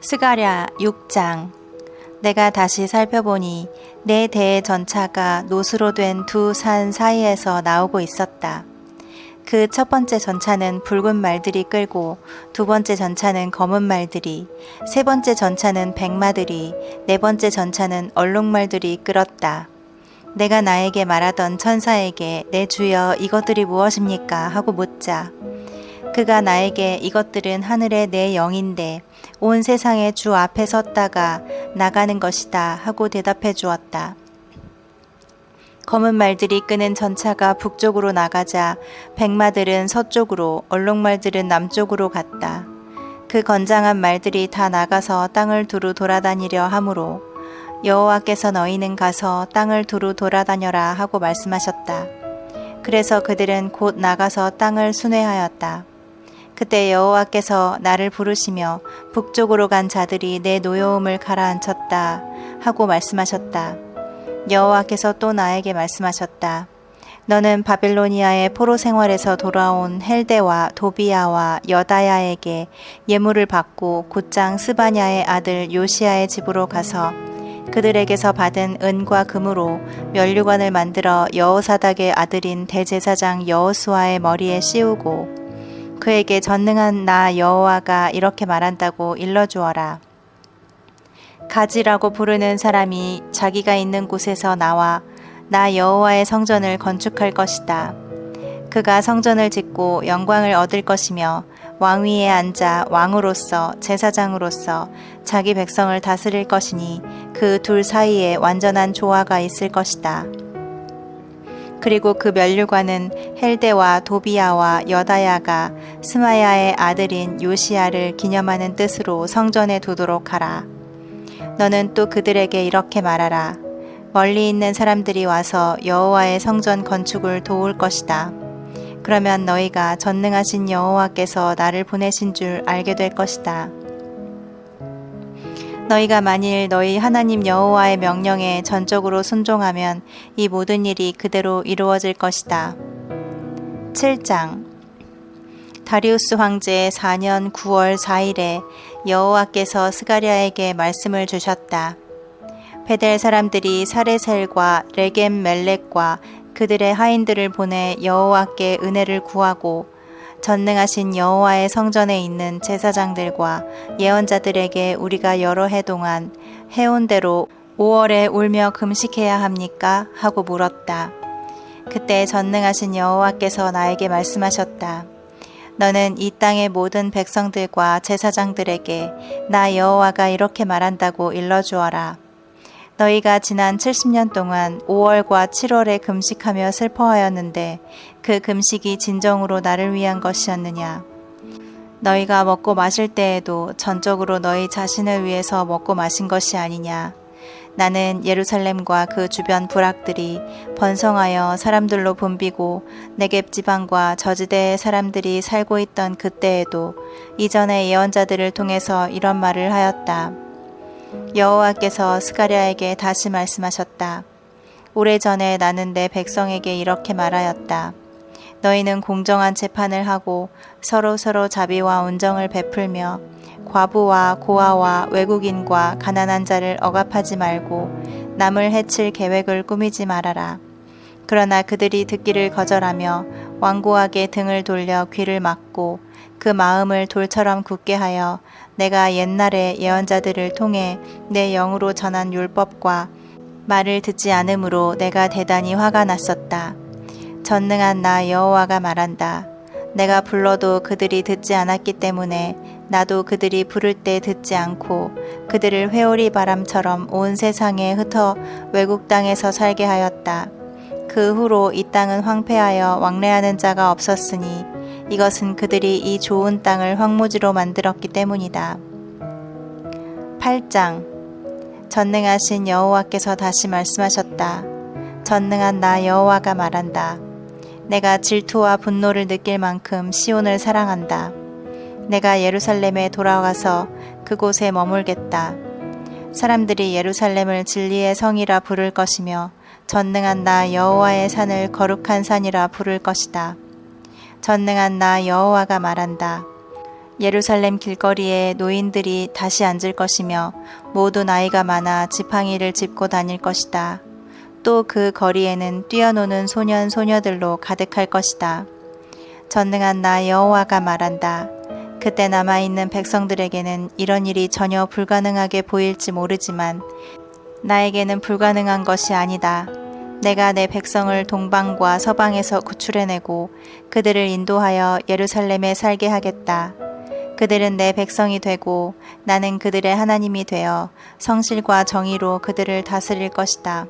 스가랴 6장. 내가 다시 살펴보니 내 대의 전차가 노수로 된 두 산 사이에서 나오고 있었다. 그 첫 번째 전차는 붉은 말들이 끌고, 두 번째 전차는 검은 말들이, 세 번째 전차는 백마들이, 네 번째 전차는 얼룩말들이 끌었다. 내가 나에게 말하던 천사에게 내 주여 이것들이 무엇입니까? 하고 묻자. 그가 나에게 이것들은 하늘의 내 영인데 온 세상의 주 앞에 섰다가 나가는 것이다 하고 대답해 주었다. 검은 말들이 끄는 전차가 북쪽으로 나가자 백마들은 서쪽으로, 얼룩말들은 남쪽으로 갔다. 그 건장한 말들이 다 나가서 땅을 두루 돌아다니려 하므로 여호와께서 너희는 가서 땅을 두루 돌아다녀라 하고 말씀하셨다. 그래서 그들은 곧 나가서 땅을 순회하였다. 그때 여호와께서 나를 부르시며 북쪽으로 간 자들이 내 노여움을 가라앉혔다 하고 말씀하셨다. 여호와께서 또 나에게 말씀하셨다. 너는 바빌로니아의 포로 생활에서 돌아온 헬데와 도비야와 여다야에게 예물을 받고 곧장 스바냐의 아들 요시야의 집으로 가서 그들에게서 받은 은과 금으로 면류관을 만들어 여호사닥의 아들인 대제사장 여호수아의 머리에 씌우고 그에게 전능한 나 여호와가 이렇게 말한다고 일러주어라. 가지라고 부르는 사람이 자기가 있는 곳에서 나와 나 여호와의 성전을 건축할 것이다. 그가 성전을 짓고 영광을 얻을 것이며 왕위에 앉아 왕으로서 제사장으로서 자기 백성을 다스릴 것이니 그 둘 사이에 완전한 조화가 있을 것이다. 그리고 그 면류관은 헬데와 도비야와 여다야가 스마야의 아들인 요시야를 기념하는 뜻으로 성전에 두도록 하라. 너는 또 그들에게 이렇게 말하라. 멀리 있는 사람들이 와서 여호와의 성전 건축을 도울 것이다. 그러면 너희가 전능하신 여호와께서 나를 보내신 줄 알게 될 것이다. 너희가 만일 너희 하나님 여호와의 명령에 전적으로 순종하면 이 모든 일이 그대로 이루어질 것이다. 7장. 다리우스 황제의 4년 9월 4일에 여호와께서 스가랴에게 말씀을 주셨다. 베델 사람들이 사레셀과 레겜 멜렉과 그들의 하인들을 보내 여호와께 은혜를 구하고 전능하신 여호와의 성전에 있는 제사장들과 예언자들에게 우리가 여러 해 동안 해온 대로 5월에 울며 금식해야 합니까? 하고 물었다. 그때 전능하신 여호와께서 나에게 말씀하셨다. 너는 이 땅의 모든 백성들과 제사장들에게 나 여호와가 이렇게 말한다고 일러주어라. 너희가 지난 70년 동안 5월과 7월에 금식하며 슬퍼하였는데 그 금식이 진정으로 나를 위한 것이었느냐? 너희가 먹고 마실 때에도 전적으로 너희 자신을 위해서 먹고 마신 것이 아니냐? 나는 예루살렘과 그 주변 부락들이 번성하여 사람들로 붐비고 네겝 지방과 저지대의 사람들이 살고 있던 그때에도 이전의 예언자들을 통해서 이런 말을 하였다. 여호와께서 스가랴에게 다시 말씀하셨다. 오래전에 나는 내 백성에게 이렇게 말하였다. 너희는 공정한 재판을 하고 서로 자비와 온정을 베풀며 과부와 고아와 외국인과 가난한 자를 억압하지 말고 남을 해칠 계획을 꾸미지 말아라. 그러나 그들이 듣기를 거절하며 완고하게 등을 돌려 귀를 막고 그 마음을 돌처럼 굳게 하여 내가 옛날에 예언자들을 통해 내 영으로 전한 율법과 말을 듣지 않으므로 내가 대단히 화가 났었다. 전능한 나 여호와가 말한다. 내가 불러도 그들이 듣지 않았기 때문에 나도 그들이 부를 때 듣지 않고 그들을 회오리 바람처럼 온 세상에 흩어 외국 땅에서 살게 하였다. 그 후로 이 땅은 황폐하여 왕래하는 자가 없었으니 이것은 그들이 이 좋은 땅을 황무지로 만들었기 때문이다. 8장. 전능하신 여호와께서 다시 말씀하셨다. 전능한 나 여호와가 말한다. 내가 질투와 분노를 느낄 만큼 시온을 사랑한다. 내가 예루살렘에 돌아와서 그곳에 머물겠다. 사람들이 예루살렘을 진리의 성이라 부를 것이며 전능한 나 여호와의 산을 거룩한 산이라 부를 것이다. 전능한 나 여호와가 말한다. 예루살렘 길거리에 노인들이 다시 앉을 것이며 모두 나이가 많아 지팡이를 짚고 다닐 것이다. 또 그 거리에는 뛰어노는 소년 소녀들로 가득할 것이다. 전능한 나 여호와가 말한다. 그때 남아있는 백성들에게는 이런 일이 전혀 불가능하게 보일지 모르지만 나에게는 불가능한 것이 아니다. 내가 내 백성을 동방과 서방에서 구출해내고 그들을 인도하여 예루살렘에 살게 하겠다. 그들은 내 백성이 되고 나는 그들의 하나님이 되어 성실과 정의로 그들을 다스릴 것이다.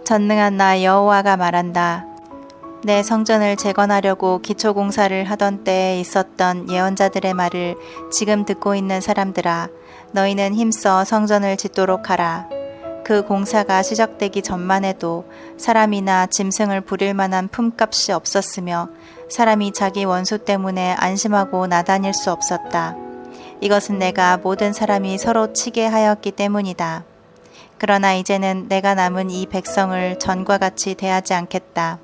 전능한 나 여호와가 말한다. 내 성전을 재건하려고 기초공사를 하던 때에 있었던 예언자들의 말을 지금 듣고 있는 사람들아, 너희는 힘써 성전을 짓도록 하라. 그 공사가 시작되기 전만 해도 사람이나 짐승을 부릴 만한 품값이 없었으며 사람이 자기 원수 때문에 안심하고 나다닐 수 없었다. 이것은 내가 모든 사람이 서로 치게 하였기 때문이다. 그러나 이제는 내가 남은 이 백성을 전과 같이 대하지 않겠다.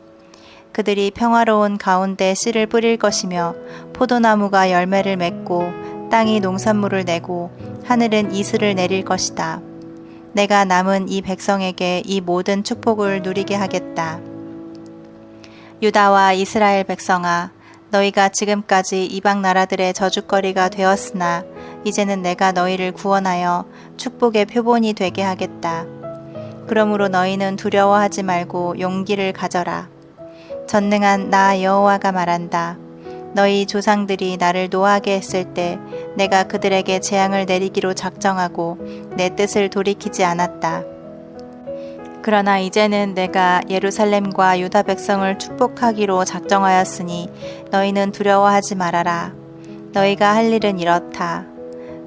그들이 평화로운 가운데 씨를 뿌릴 것이며 포도나무가 열매를 맺고 땅이 농산물을 내고 하늘은 이슬을 내릴 것이다. 내가 남은 이 백성에게 이 모든 축복을 누리게 하겠다. 유다와 이스라엘 백성아, 너희가 지금까지 이방 나라들의 저주거리가 되었으나 이제는 내가 너희를 구원하여 축복의 표본이 되게 하겠다. 그러므로 너희는 두려워하지 말고 용기를 가져라. 전능한 나 여호와가 말한다. 너희 조상들이 나를 노하게 했을 때 내가 그들에게 재앙을 내리기로 작정하고 내 뜻을 돌이키지 않았다. 그러나 이제는 내가 예루살렘과 유다 백성을 축복하기로 작정하였으니 너희는 두려워하지 말아라. 너희가 할 일은 이렇다.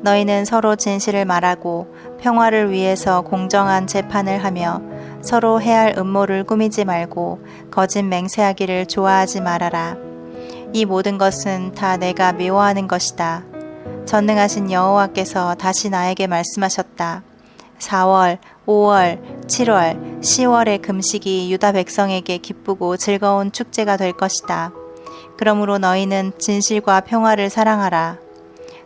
너희는 서로 진실을 말하고 평화를 위해서 공정한 재판을 하며 서로 해할 음모를 꾸미지 말고 거짓 맹세하기를 좋아하지 말아라. 이 모든 것은 다 내가 미워하는 것이다. 전능하신 여호와께서 다시 나에게 말씀하셨다. 4월, 5월, 7월, 10월의 금식이 유다 백성에게 기쁘고 즐거운 축제가 될 것이다. 그러므로 너희는 진실과 평화를 사랑하라.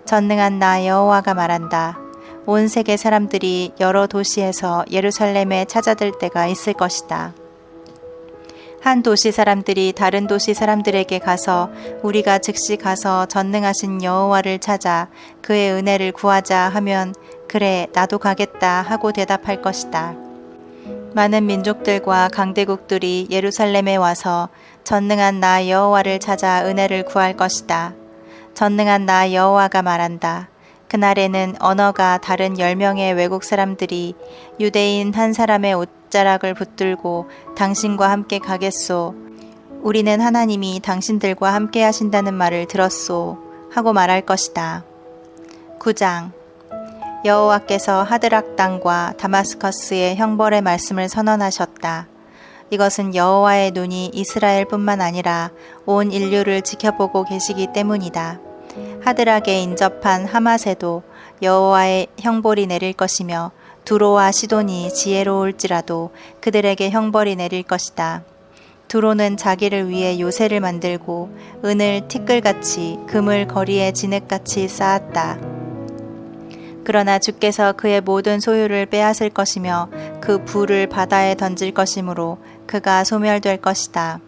전능한 나 여호와가 말한다. 온 세계 사람들이 여러 도시에서 예루살렘에 찾아들 때가 있을 것이다. 한 도시 사람들이 다른 도시 사람들에게 가서 우리가 즉시 가서 전능하신 여호와를 찾아 그의 은혜를 구하자 하면 그래 나도 가겠다 하고 대답할 것이다. 많은 민족들과 강대국들이 예루살렘에 와서 전능한 나 여호와를 찾아 은혜를 구할 것이다. 전능한 나 여호와가 말한다. 그날에는 언어가 다른 10명의 외국 사람들이 유대인 한 사람의 옷자락을 붙들고 당신과 함께 가겠소. 우리는 하나님이 당신들과 함께 하신다는 말을 들었소. 하고 말할 것이다. 9장 여호와께서 하드락 땅과 다마스커스의 형벌의 말씀을 선언하셨다. 이것은 여호와의 눈이 이스라엘뿐만 아니라 온 인류를 지켜보고 계시기 때문이다. 하드락에 인접한 하맛에도 여호와의 형벌이 내릴 것이며 두로와 시돈이 지혜로울지라도 그들에게 형벌이 내릴 것이다. 두로는 자기를 위해 요새를 만들고 은을 티끌같이 금을 거리에 진흙같이 쌓았다. 그러나 주께서 그의 모든 소유를 빼앗을 것이며 그 부를 바다에 던질 것이므로 그가 소멸될 것이다.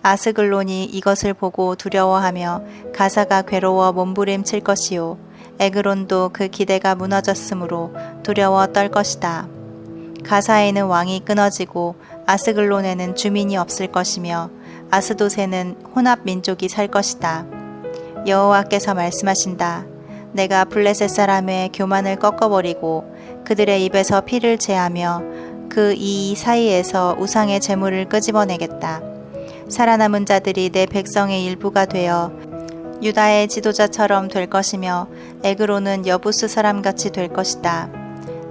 아스글론이 이것을 보고 두려워하며 가사가 괴로워 몸부림칠 것이요 에그론도 그 기대가 무너졌으므로 두려워 떨 것이다. 가사에는 왕이 끊어지고 아스글론에는 주민이 없을 것이며 아스돗에는 혼합 민족이 살 것이다. 여호와께서 말씀하신다. 내가 블레셋 사람의 교만을 꺾어버리고 그들의 입에서 피를 제하며 그 이 사이에서 우상의 재물을 끄집어내겠다. 살아남은 자들이 내 백성의 일부가 되어 유다의 지도자처럼 될 것이며 에그로는 여부스 사람같이 될 것이다.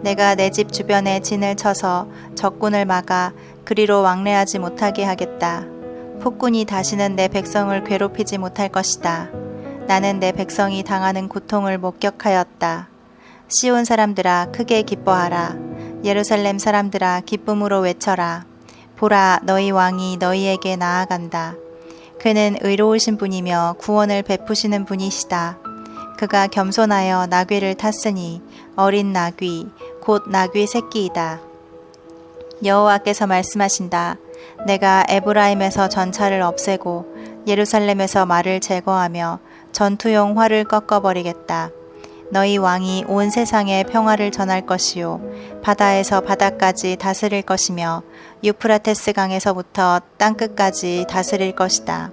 내가 내 집 주변에 진을 쳐서 적군을 막아 그리로 왕래하지 못하게 하겠다. 폭군이 다시는 내 백성을 괴롭히지 못할 것이다. 나는 내 백성이 당하는 고통을 목격하였다. 시온 사람들아 크게 기뻐하라. 예루살렘 사람들아 기쁨으로 외쳐라. 보라 너희 왕이 너희에게 나아간다. 그는 의로우신 분이며 구원을 베푸시는 분이시다. 그가 겸손하여 나귀를 탔으니 어린 나귀 곧 나귀 새끼이다. 여호와께서 말씀하신다. 내가 에브라임에서 전차를 없애고 예루살렘에서 말을 제거하며 전투용 활을 꺾어버리겠다. 너희 왕이 온 세상에 평화를 전할 것이요 바다에서 바다까지 다스릴 것이며 유프라테스 강에서부터 땅끝까지 다스릴 것이다.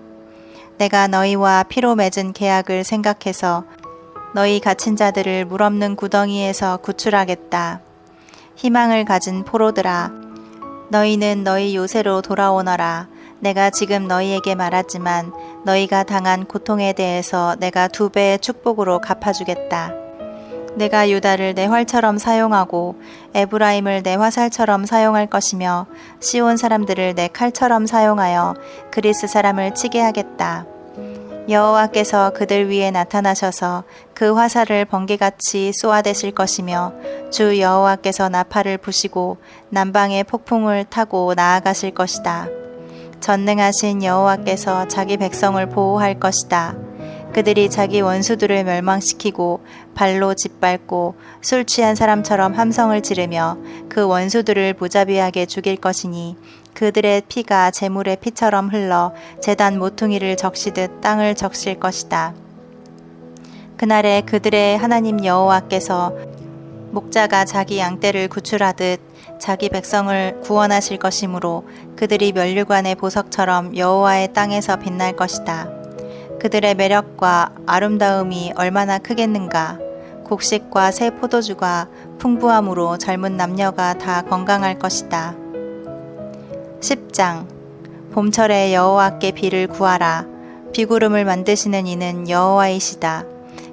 내가 너희와 피로 맺은 계약을 생각해서 너희 갇힌 자들을 물 없는 구덩이에서 구출하겠다. 희망을 가진 포로들아, 너희는 너희 요새로 돌아오너라. 내가 지금 너희에게 말하지만 너희가 당한 고통에 대해서 내가 2배의 축복으로 갚아주겠다. 내가 유다를 내 활처럼 사용하고 에브라임을 내 화살처럼 사용할 것이며 시온 사람들을 내 칼처럼 사용하여 그리스 사람을 치게 하겠다. 여호와께서 그들 위에 나타나셔서 그 화살을 번개같이 쏘아대실 것이며 주 여호와께서 나팔을 부시고 남방의 폭풍을 타고 나아가실 것이다. 전능하신 여호와께서 자기 백성을 보호할 것이다. 그들이 자기 원수들을 멸망시키고 발로 짓밟고 술 취한 사람처럼 함성을 지르며 그 원수들을 무자비하게 죽일 것이니 그들의 피가 재물의 피처럼 흘러 제단 모퉁이를 적시듯 땅을 적실 것이다. 그날에 그들의 하나님 여호와께서 목자가 자기 양떼를 구출하듯 자기 백성을 구원하실 것이므로 그들이 면류관의 보석처럼 여호와의 땅에서 빛날 것이다. 그들의 매력과 아름다움이 얼마나 크겠는가. 곡식과 새 포도주가 풍부함으로 젊은 남녀가 다 건강할 것이다. 10장 봄철에 여호와께 비를 구하라. 비구름을 만드시는 이는 여호와이시다.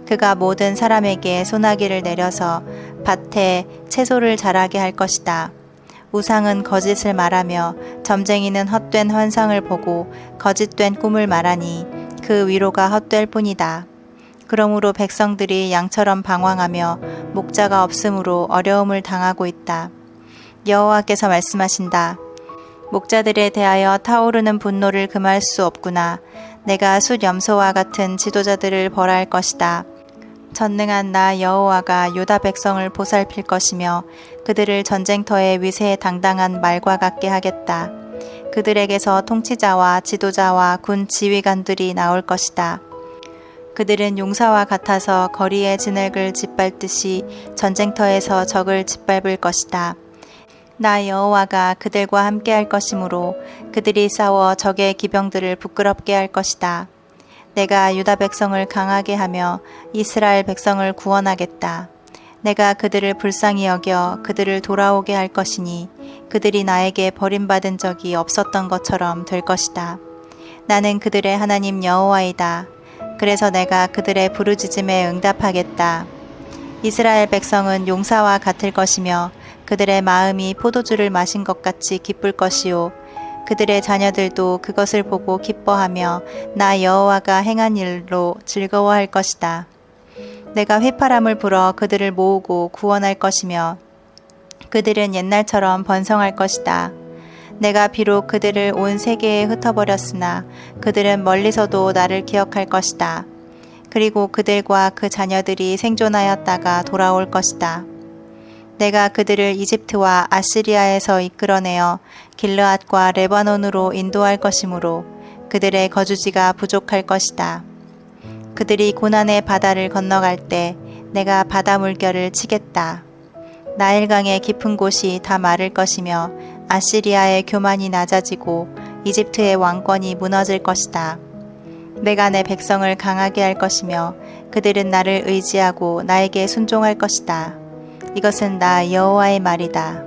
그가 모든 사람에게 소나기를 내려서 밭에 채소를 자라게 할 것이다. 우상은 거짓을 말하며 점쟁이는 헛된 환상을 보고 거짓된 꿈을 말하니 그 위로가 헛될 뿐이다. 그러므로 백성들이 양처럼 방황하며 목자가 없으므로 어려움을 당하고 있다. 여호와께서 말씀하신다. 목자들에 대하여 타오르는 분노를 금할 수 없구나. 내가 숫염소와 같은 지도자들을 벌할 것이다. 전능한 나 여호와가 유다 백성을 보살필 것이며 그들을 전쟁터의 위세에 당당한 말과 같게 하겠다. 그들에게서 통치자와 지도자와 군 지휘관들이 나올 것이다. 그들은 용사와 같아서 거리의 진흙을 짓밟듯이 전쟁터에서 적을 짓밟을 것이다. 나 여호와가 그들과 함께 할 것이므로 그들이 싸워 적의 기병들을 부끄럽게 할 것이다. 내가 유다 백성을 강하게 하며 이스라엘 백성을 구원하겠다. 내가 그들을 불쌍히 여겨 그들을 돌아오게 할 것이니 그들이 나에게 버림받은 적이 없었던 것처럼 될 것이다. 나는 그들의 하나님 여호와이다. 그래서 내가 그들의 부르짖음에 응답하겠다. 이스라엘 백성은 용사와 같을 것이며 그들의 마음이 포도주를 마신 것 같이 기쁠 것이요 그들의 자녀들도 그것을 보고 기뻐하며 나 여호와가 행한 일로 즐거워할 것이다. 내가 휘파람을 불어 그들을 모으고 구원할 것이며 그들은 옛날처럼 번성할 것이다. 내가 비록 그들을 온 세계에 흩어버렸으나 그들은 멀리서도 나를 기억할 것이다. 그리고 그들과 그 자녀들이 생존하였다가 돌아올 것이다. 내가 그들을 이집트와 아시리아에서 이끌어내어 길르앗과 레바논으로 인도할 것이므로 그들의 거주지가 부족할 것이다. 그들이 고난의 바다를 건너갈 때 내가 바다 물결을 치겠다. 나일강의 깊은 곳이 다 마를 것이며 아시리아의 교만이 낮아지고 이집트의 왕권이 무너질 것이다. 내가 내 백성을 강하게 할 것이며 그들은 나를 의지하고 나에게 순종할 것이다. 이것은 나 여호와의 말이다.